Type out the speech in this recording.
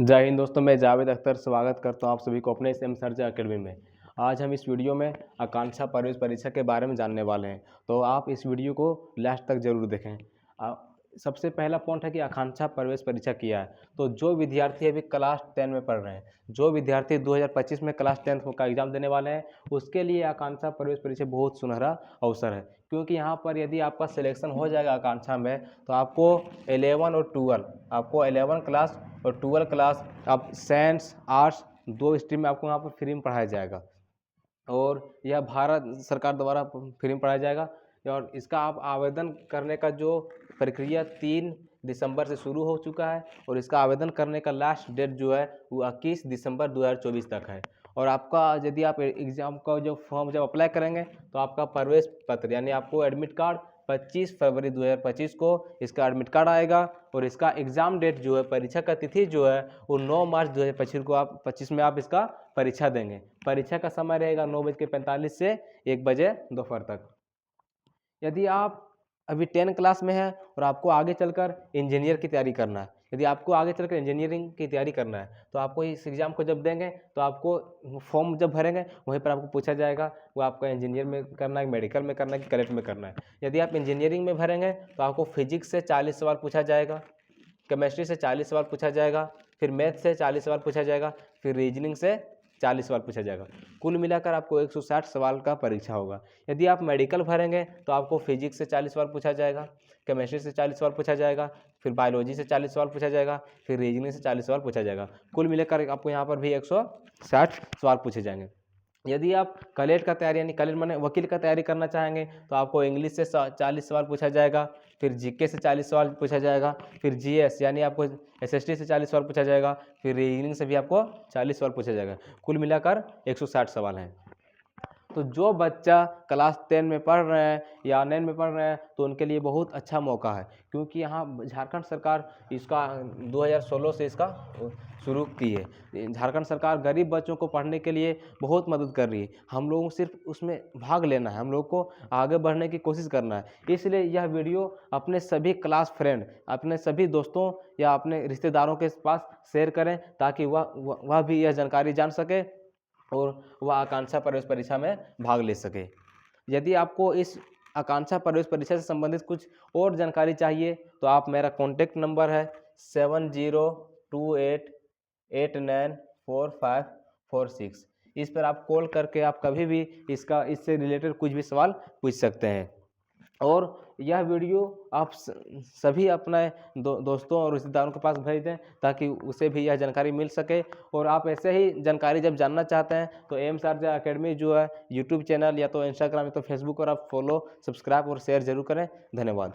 जय हिंद दोस्तों, मैं जावेद अख्तर स्वागत करता हूं आप सभी को अपने एम सर्च अकेडमी में। आज हम इस वीडियो में आकांक्षा प्रवेश परीक्षा के बारे में जानने वाले हैं, तो आप इस वीडियो को लास्ट तक जरूर देखें। सबसे पहला पॉइंट है कि आकांक्षा प्रवेश परीक्षा किया है। तो जो विद्यार्थी अभी क्लास 10 में पढ़ रहे हैं, जो विद्यार्थी 2025 में क्लास 10 का एग्जाम देने वाले हैं, उसके लिए आकांक्षा प्रवेश परीक्षा बहुत सुनहरा अवसर है। क्योंकि यहाँ पर यदि आपका सिलेक्शन हो जाएगा आकांक्षा में, तो आपको 11 और 12, आपको 11 क्लास और 12 क्लास आप साइंस आर्ट्स दो स्ट्रीम में आपको यहाँ पर फ्री में पढ़ाया जाएगा, और यह भारत सरकार द्वारा फ्री में पढ़ाया जाएगा। और इसका आप आवेदन करने का जो प्रक्रिया 3 दिसंबर से शुरू हो चुका है, और इसका आवेदन करने का लास्ट डेट जो है वो 21 दिसंबर 2024 तक है। और आपका यदि आप एग्ज़ाम का जो फॉर्म जब अप्लाई करेंगे, तो आपका प्रवेश पत्र यानी आपको एडमिट कार्ड 25 फरवरी 2025 को इसका एडमिट कार्ड आएगा। और इसका एग्ज़ाम डेट जो है, परीक्षा का तिथि जो है वो 9 मार्च 2025 को आप 25 में आप इसका परीक्षा देंगे। परीक्षा का समय रहेगा 9:45 से 1 बजे दोपहर तक। यदि आप अभी 10 क्लास में हैं और आपको आगे चलकर इंजीनियर की तैयारी करना है, यदि आपको आगे चलकर इंजीनियरिंग की तैयारी करना है, तो आपको इस एग्ज़ाम को जब देंगे, तो आपको फॉर्म जब भरेंगे वहीं पर आपको पूछा जाएगा वो आपका इंजीनियर में करना है, मेडिकल में करना है कि कलेक्ट में करना है। यदि आप इंजीनियरिंग में भरेंगे तो आपको फिजिक्स से 40 सवाल पूछा जाएगा, केमिस्ट्री से 40 सवाल पूछा जाएगा, फिर मैथ से 40 सवाल पूछा जाएगा, फिर रीजनिंग से 40 सवाल पूछा जाएगा। कुल मिलाकर आपको 160 सवाल का परीक्षा होगा। यदि आप मेडिकल भरेंगे तो आपको फिजिक्स से 40 सवाल पूछा जाएगा, केमिस्ट्री से 40 सवाल पूछा जाएगा, फिर बायोलॉजी से 40 सवाल पूछा जाएगा, फिर रीजनिंग से 40 सवाल पूछा जाएगा। कुल मिलाकर आपको यहाँ पर भी 160 सवाल पूछे जाएंगे। यदि आप कलेक्ट का तैयारी यानी कलेक्ट माने वकील का तैयारी करना चाहेंगे, तो आपको इंग्लिश से 40 सवाल पूछा जाएगा, फिर जीके से 40 सवाल पूछा जाएगा, फिर जीएस यानी आपको एसएसटी से 40 सवाल पूछा जाएगा, फिर रीजनिंग से भी आपको 40 सवाल पूछा जाएगा। कुल मिलाकर 160 सवाल हैं। तो जो बच्चा क्लास 10 में पढ़ रहे हैं या 9 में पढ़ रहे हैं, तो उनके लिए बहुत अच्छा मौका है। क्योंकि यहाँ झारखंड सरकार इसका 2016 से इसका शुरू की है। झारखंड सरकार गरीब बच्चों को पढ़ने के लिए बहुत मदद कर रही है। हम लोगों को सिर्फ उसमें भाग लेना है, हम लोग को आगे बढ़ने की कोशिश करना है। इसलिए यह वीडियो अपने सभी क्लास फ्रेंड, अपने सभी दोस्तों या अपने रिश्तेदारों के पास शेयर करें, ताकि वह भी यह जानकारी जान सके और वह आकांक्षा प्रवेश परीक्षा में भाग ले सके। यदि आपको इस आकांक्षा प्रवेश परीक्षा से संबंधित कुछ और जानकारी चाहिए, तो आप मेरा कॉन्टैक्ट नंबर है 7028894546, इस पर आप कॉल करके आप कभी भी इससे रिलेटेड कुछ भी सवाल पूछ सकते हैं। और यह वीडियो आप सभी अपने दोस्तों और रिश्तेदारों के पास भेज दें, ताकि उसे भी यह जानकारी मिल सके। और आप ऐसे ही जानकारी जब जानना चाहते हैं, तो एम सारजा अकेडमी जो है यूट्यूब चैनल या तो इंस्टाग्राम या तो फेसबुक पर आप फॉलो, सब्सक्राइब और शेयर जरूर करें। धन्यवाद।